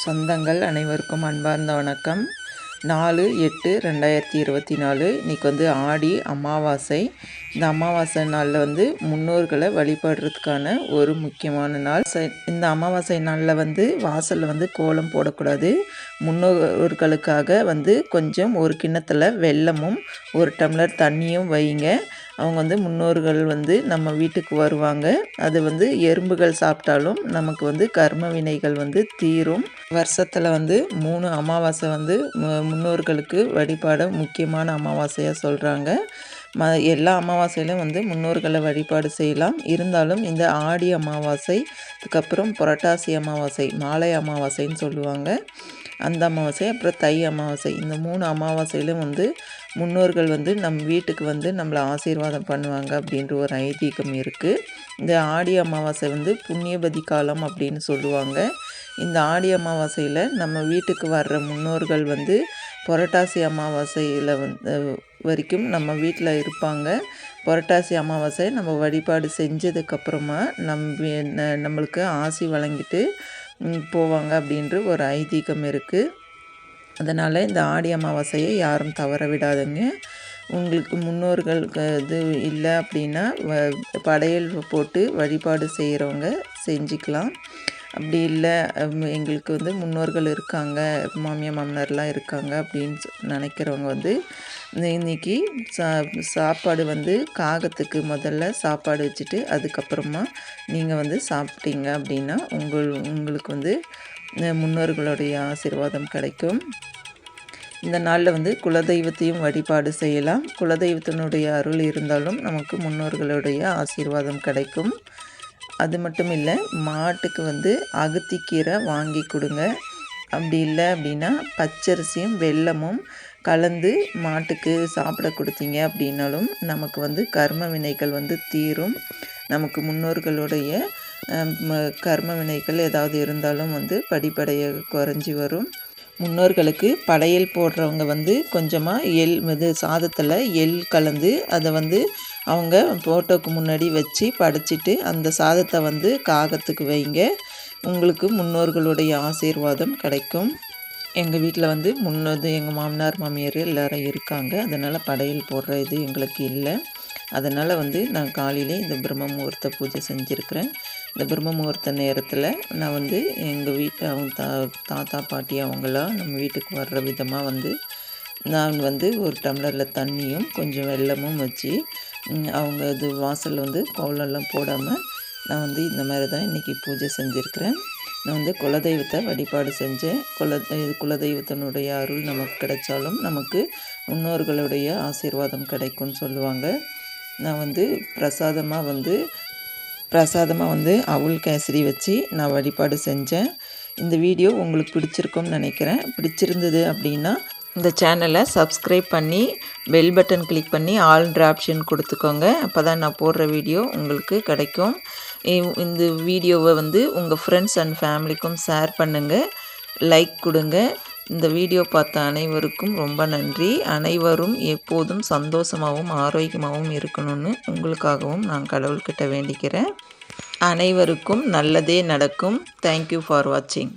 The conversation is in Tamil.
சொந்தங்கள் அனைவருக்கும் அன்பார்ந்த வணக்கம். 4/8/2024 இன்றைக்கி வந்து ஆடி அமாவாசை. இந்த அமாவாசை நாளில் முன்னோர்களை வழிபடுறதுக்கான ஒரு முக்கியமான நாள். இந்த அமாவாசை நாளில் வாசலில் கோலம் போடக்கூடாது. முன்னோர்களுக்காக கொஞ்சம் ஒரு கிண்ணத்தில் வெல்லமும் 1 டம்ளர் தண்ணியும் வைங்க. அவங்க முன்னோர்கள் நம்ம வீட்டுக்கு வருவாங்க. அது எறும்புகள் சாப்பிட்டாலும் நமக்கு கர்ம வினைகள் தீரும். வருஷத்தில் 3 அமாவாசை முன்னோர்களுக்கு வழிபாட முக்கியமான அமாவாசையாக சொல்கிறாங்க. எல்லா அமாவாசையிலும் முன்னோர்களை வழிபாடு செய்யலாம். இருந்தாலும் இந்த ஆடி அமாவாசை, அதுக்கப்புறம் புரட்டாசி அமாவாசை, மாலை அமாவாசைன்னு சொல்லுவாங்க, அந்த அமாவாசை, அப்புறம் தை அமாவாசை, இந்த 3 அமாவாசையிலும் முன்னோர்கள் நம் வீட்டுக்கு நம்மளை ஆசீர்வாதம் பண்ணுவாங்க அப்படின்ற ஒரு ஐதீகம் இருக்குது. இந்த ஆடி அமாவாசை புண்ணியபதி காலம் அப்படின்னு சொல்லுவாங்க. இந்த ஆடி அமாவாசையில் நம்ம வீட்டுக்கு வர்ற முன்னோர்கள் புரட்டாசி அமாவாசையில் வரைக்கும் நம்ம வீட்டில் இருப்பாங்க. புரட்டாசி அமாவாசை நம்ம வழிபாடு செஞ்சதுக்கப்புறமா நம்மளுக்கு ஆசி வழங்கிட்டு போவாங்க அப்படின்ற ஒரு ஐதீகம் இருக்குது. அதனால் இந்த ஆடி அமாவாசையை யாரும் தவற விடாதுங்க. உங்களுக்கு முன்னோர்களுக்கு இது இல்லை அப்படின்னா படையல் போட்டு வழிபாடு செய்கிறவங்க செஞ்சுக்கலாம். அப்படி இல்லை எங்களுக்கு முன்னோர்கள் இருக்காங்க, மாமியார் மாமனார்லாம் இருக்காங்க அப்படின்னு நினைக்கிறவங்க இன்றைக்கி சாப்பாடு காகத்துக்கு முதல்ல சாப்பாடு வச்சுட்டு அதுக்கப்புறமா நீங்கள் சாப்பிட்டீங்க அப்படின்னா உங்களுக்கு முன்னோர்களுடைய ஆசீர்வாதம் கிடைக்கும். இந்த நாளில் குலதெய்வத்தையும் வழிபாடு செய்யலாம். குலதெய்வத்தினுடைய அருள் இருந்தாலும் நமக்கு முன்னோர்களுடைய ஆசீர்வாதம் கிடைக்கும். அது மட்டும் இல்லை, மாட்டுக்கு அகத்திக்கீரை வாங்கி கொடுங்க. அப்படி இல்லை அப்படின்னா பச்சரிசியும் வெல்லமும் கலந்து மாட்டுக்கு சாப்பிட கொடுத்தீங்க அப்படின்னாலும் நமக்கு கர்ம வினைகள் தீரும். நமக்கு முன்னோர்களுடைய கர்ம வினைகள் ஏதாவது இருந்தாலும் படிப்படியாக குறைஞ்சி வரும். முன்னோர்களுக்கு படையல் போடுறவங்க கொஞ்சமாக சாதத்தில் எள் கலந்து அதை அவங்க ஃபோட்டோவுக்கு முன்னாடி வச்சு படைச்சிட்டு அந்த சாதத்தை காகத்துக்கு வைங்க. உங்களுக்கு முன்னோர்களுடைய ஆசீர்வாதம் கிடைக்கும். எங்கள் வீட்டில் எங்கள் மாமனார் மாமியார் எல்லோரும் இருக்காங்க. அதனால் படையல் போடுற இது எங்களுக்கு இல்லை. அதனால் நான் காலையிலே இந்த பிரம்ம முகூர்த்த பூஜை செஞ்சுருக்கிறேன். இந்த பிரம்ம முகூர்த்த நேரத்தில் நான் எங்கள் வீட்டை அவங்க தாத்தா பாட்டி அவங்களாம் நம்ம வீட்டுக்கு வர்ற விதமாக நான் ஒரு டம்ளரில் தண்ணியும் கொஞ்சம் வெல்லமும் வச்சு அவங்க இது வாசலில் கோலம்லாம் போடாமல் நான் இந்த மாதிரி தான் இன்றைக்கி பூஜை செஞ்சுருக்கிறேன். நான் குலதெய்வத்தை வழிபாடு செஞ்சேன். குலதெய்வத்தினுடைய அருள் நமக்கு கிடைச்சாலும் நமக்கு முன்னோர்களுடைய ஆசீர்வாதம் கிடைக்கும்னு சொல்லுவாங்க. நான் பிரசாதமாக அவுள் கேசரி வச்சு நான் வழிபாடு செஞ்சேன். இந்த வீடியோ உங்களுக்கு பிடிச்சிருக்கும்னு நினைக்கிறேன். பிடிச்சிருந்தது அப்படின்னா இந்த சேனலை சப்ஸ்கிரைப் பண்ணி பெல் பட்டன் கிளிக் பண்ணி ஆல்ன்ற ஆப்ஷன் கொடுத்துக்கோங்க. அப்போ தான் நான் போடுற வீடியோ உங்களுக்கு கிடைக்கும். இந்த வீடியோவை உங்கள் ஃப்ரெண்ட்ஸ் அண்ட் ஃபேமிலிக்கும் ஷேர் பண்ணுங்கள், லைக் கொடுங்க. இந்த வீடியோ பார்த்த அனைவருக்கும் ரொம்ப நன்றி. அனைவரும் எப்போதும் சந்தோஷமாகவும் ஆரோக்கியமாகவும் இருக்கணும்னு உங்களுக்காகவும் நான் கடவுள்கிட்ட வேண்டிக்கிறேன். அனைவருக்கும் நல்லதே நடக்கும். தேங்க்யூ ஃபார் வாட்சிங்.